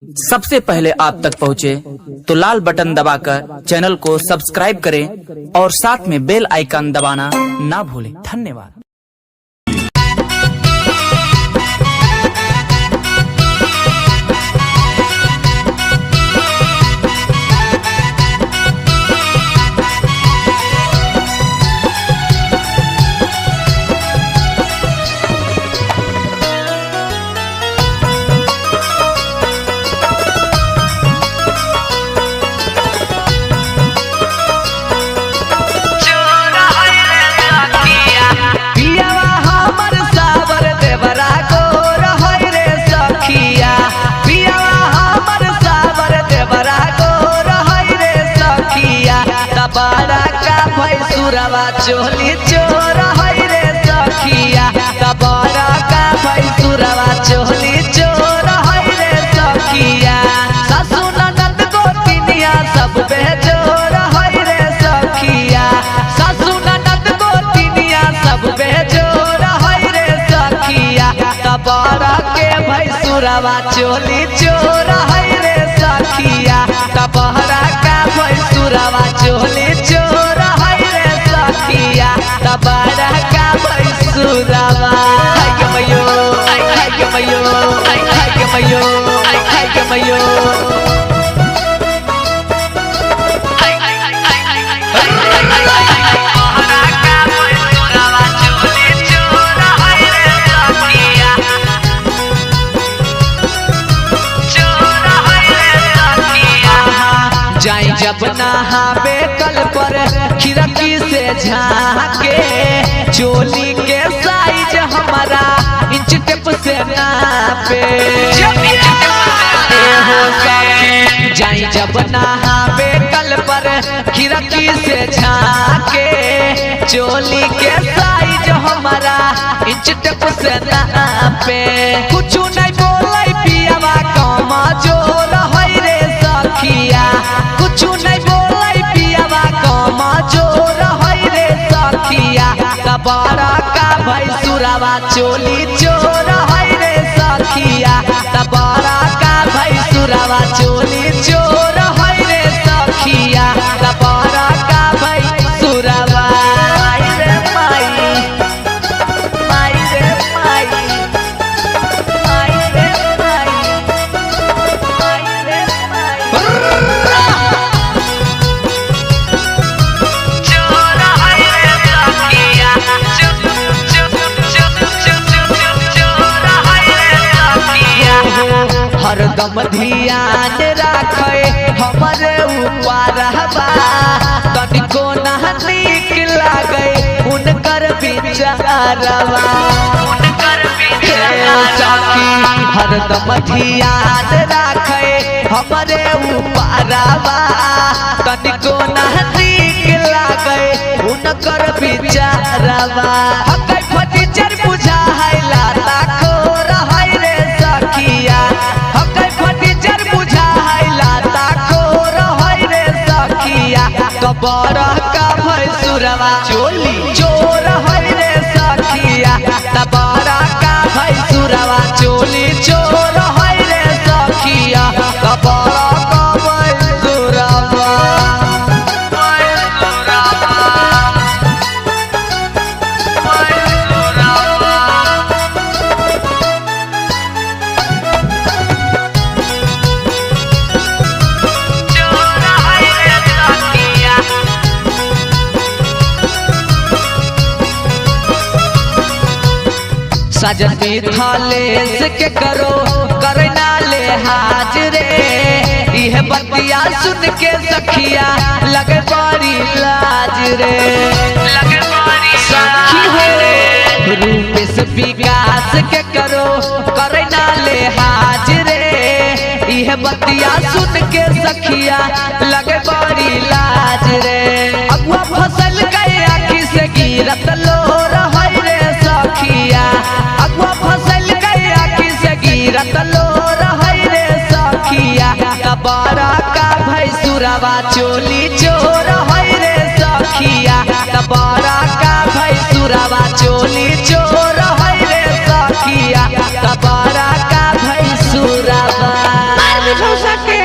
सबसे पहले आप तक पहुंचे तो लाल बटन दबाकर चैनल को सब्सक्राइब करें और साथ में बेल आइकन दबाना ना भूलें। धन्यवाद। भैसुरवा चोली चोर है रे सखिया, तबरा का भैसुरवा चोली चोर है रे सखिया। सासु ननद गोतिनिया सब बेजोर है रे सखिया, सासु ननद गोतिनिया सब बेजोर है रे सखिया। तबरा के भैसुरवा चोली चोर है रे सखिया, तबरा का भैसुरवा चोली चोर तबरा का भैसुरवा। हाय मयो हाय मयो हाय मयो हाय मयो जाई जब नहावे कल पर खिड़की से झाके, चोली के साइज हमारा इंच टेप से नापे। जाई जब नहावे कल पर खिड़की से झाके, चोली के साइज हमारा इंच टेप से नापे। कुछ नहीं बोलाई पियावा कम जोर है रे सखिया, कुछ नहीं बोलाई पियावा कम जोर है रे सखिया। तबरा का भैसुरवा चोली चोर है रे सखिया, तबरा का भैसुरवा चोली चोर है रे सखिया। तबरा का भैसुरवा माई रे माई माई रे माई माई रे माई माई रे हरदम ध्यान राखे हमरे ऊपर हवा, तनिको ना नीक लागे उनकर विचारवा। हरदम ध्यान राखे हमरे ऊपर हवा, तनिको ना नीक लागे उनकर विचारवा। हकै फटीचर बुझा है लाता खोर है रे सखिया, हकै फटीचर बुझा है लाता खोर है रे सखिया। तबरा का भैसुरवा चोली चोर है रे सखिया, तबरा का भैसुरवा चोली चोर है रे सखिया। तबरा का भैसुरवा सजती थालेस के करो करना ले हाजरे। यह बतिया सुन के सखिया लगे बड़ी लाज रे, सखी हो रूपेश विकास के करो करना ले हाजरे। यह बतिया सुन के सखिया लगे बड़ी लाज रे। अगुआ फसल गए आखी से गिरत लोर है रे सखिया, अगुआ फसल गए आखी से गिरत लोर है रे सखिया। तबरा का भैसुरवा चोली चोर है रे सखिया, तबरा का भैसुरवा चोली चोर है रे सखिया। तबरा का भैसुरवा बुझौ सके